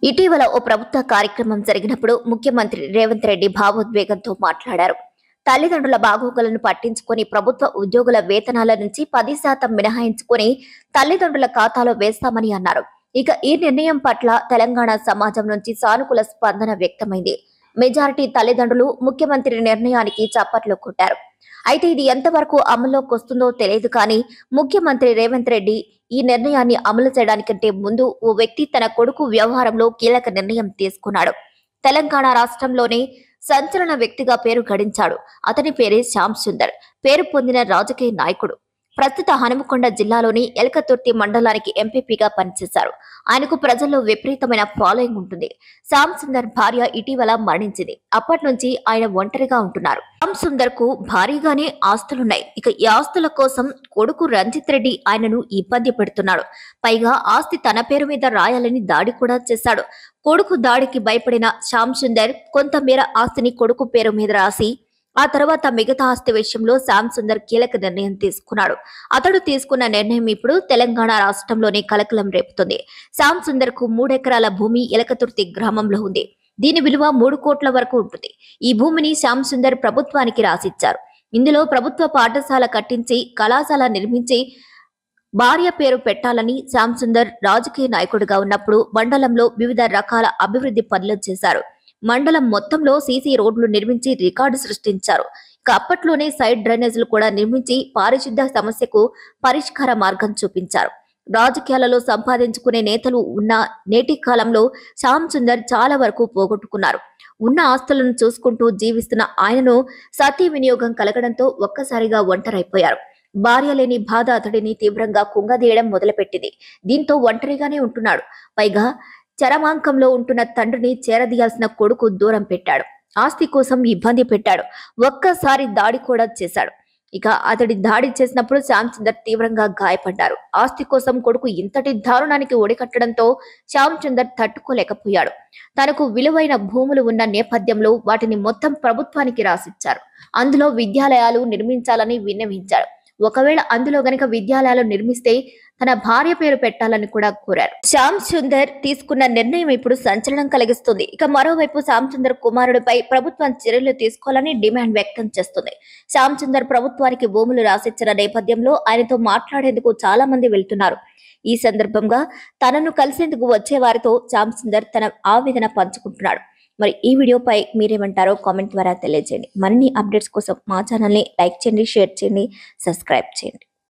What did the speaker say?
ఇటీవల ఓ ప్రభుత్వ కార్యక్రమం జరిగినప్పుడు ముఖ్యమంత్రి రేవంత్ రెడ్డి భావోద్వేగంతో మాట్లాడారు. తల్లిదండ్రుల బాగోగులను పట్టించుకొని ప్రభుత్వ ఉద్యోగుల వేతనాల నుంచి 10% మినహాయించుకొని తల్లిదండ్రుల ఖాతాలో వేస్తామని అన్నారు. ఇక ఈ నిర్ణయం పట్ల తెలంగాణ సమాజం నుంచి సానుకూల స్పందన వ్యక్తమైంది. మెజారిటీ తల్లిదండ్రులు ముఖ్యమంత్రి నిర్ణయానికి చప్పట్లు కొట్టారు. అయితే ఇది ఎంతవరకు అమల్లోకి వస్తుందో తెలియదు కానీ ముఖ్యమంత్రి రేవంత్ రెడ్డి ఈ నిర్ణయాన్ని అమలు చేయడానికంటే ముందు ఓ వ్యక్తి తన కొడుకు వ్యవహారంలో కీలక నిర్ణయం తీసుకున్నాడు. తెలంగాణ రాష్ట్రంలోనే సంచలన వ్యక్తిగా పేరు గడించాడు. అతని పేరే శ్యామ్ సుందర్. పేరు పొందిన రాజకీయ నాయకుడు. ప్రస్తుత హనుమకొండ జిల్లాలోని ఎల్కతుర్తి మండలానికి ఎంపీపీగా పనిచేశారు. ఆయనకు ప్రజల్లో విపరీతమైన ఫాలోయింగ్ ఉంటుంది. శ్యామ్ సుందర్ భార్య ఇటీవల మరణించింది. అప్పటి నుంచి ఆయన ఒంటరిగా ఉంటున్నారు. శ్యామ్ సుందర్ కు భారీగానే ఆస్తులున్నాయి. ఇక ఈ ఆస్తుల కోసం కొడుకు రంజిత్ రెడ్డి ఆయనను ఇబ్బంది పెడుతున్నాడు. పైగా ఆస్తి తన పేరు మీద రాయాలని దాడి కూడా చేశాడు. కొడుకు దాడికి భయపడిన శ్యామ్ సుందర్ కొంతమేర ఆస్తిని కొడుకు పేరు మీద రాసి ఆ తర్వాత మిగతా ఆస్తి విషయంలో శ్యామ్ సుందర్ కీలక నిర్ణయం తీసుకున్నాడు. అతడు తీసుకున్న నిర్ణయం ఇప్పుడు తెలంగాణ రాష్ట్రంలోనే కలకలం రేపుతుంది. శ్యామ్ సుందర్ కు 3 ఎకరాల భూమి ఎలకతుర్తి గ్రామంలో ఉంది. దీని విలువ 3 కోట్ల వరకు ఉంటుంది. ఈ భూమిని శ్యామ్ సుందర్ ప్రభుత్వానికి రాసిచ్చారు. ఇందులో ప్రభుత్వ పాఠశాల కట్టించి కళాశాల నిర్మించి భార్య పేరు పెట్టాలని శ్యామ్ సుందర్ రాజకీయ నాయకుడిగా ఉన్నప్పుడు మండలంలో వివిధ రకాల అభివృద్ధి పనులు చేశారు. మండలం మొత్తంలో సీసీ రోడ్లు నిర్మించి రికార్డు సృష్టించారు. ఇక అప్పట్లోనే సైడ్ డ్రైనేజీలు కూడా నిర్మించి పారిశుద్ధ సమస్యకు పరిష్కార మార్గం చూపించారు. రాజకీయాలలో సంపాదించుకునే నేతలు ఉన్న నేటి కాలంలో శ్యామ్ సుందర్ చాలా వరకు పోగొట్టుకున్నారు. ఉన్న ఆస్తులను చూసుకుంటూ జీవిస్తున్న ఆయనను సతీ వినియోగం కలగడంతో ఒక్కసారిగా ఒంటరైపోయారు. భార్య లేని బాధ అతడిని తీవ్రంగా కుంగదీయడం మొదలుపెట్టింది. దీంతో ఒంటరిగానే ఉంటున్నాడు. పైగా చరమాంకంలో ఉంటున్న తండ్రిని చేరదీయాల్సిన కొడుకు దూరం పెట్టాడు. ఆస్తి కోసం ఇబ్బంది పెట్టాడు. ఒక్కసారి దాడి కూడా చేశాడు. ఇక అతడి దాడి చేసినప్పుడు శ్యామ్ సుందర్ తీవ్రంగా గాయపడ్డారు. ఆస్తి కోసం కొడుకు ఇంతటి దారుణానికి ఒడికట్టడంతో శ్యామ్ సుందర్ తట్టుకోలేకపోయాడు. తనకు విలువైన భూములు ఉన్న నేపథ్యంలో వాటిని మొత్తం ప్రభుత్వానికి రాసిచ్చారు. అందులో విద్యాలయాలు నిర్మించాలని విన్నవించారు. ఒకవేళ అందులో గనక విద్యాలయాలు నిర్మిస్తే తన భార్య పేరు పెట్టాలని కూడా కోరారు. శ్యామ్ సుందర్ తీసుకున్న నిర్ణయం ఇప్పుడు సంచలనం కలిగిస్తుంది. ఇక మరోవైపు శ్యామ్ సుందర్ కుమారుడిపై ప్రభుత్వం చర్యలు తీసుకోవాలని డిమాండ్ వ్యక్తం చేస్తుంది. శ్యామ్ సుందర్ ప్రభుత్వానికి భూములు రాసిచ్చిన నేపథ్యంలో ఆయనతో మాట్లాడేందుకు చాలా మంది వెళ్తున్నారు. ఈ సందర్భంగా తనను కలిసేందుకు వచ్చే వారితో శ్యామ్ సుందర్ తన ఆవేదన పంచుకుంటున్నాడు. మరి ఈ వీడియోపై మీరేమంటారో కామెంట్ ద్వారా తెలియజేయండి. మరిన్ని అప్డేట్స్ కోసం మా ఛానల్ని లైక్ చేయండి, షేర్ చేయండి, సబ్స్క్రైబ్ చేయండి.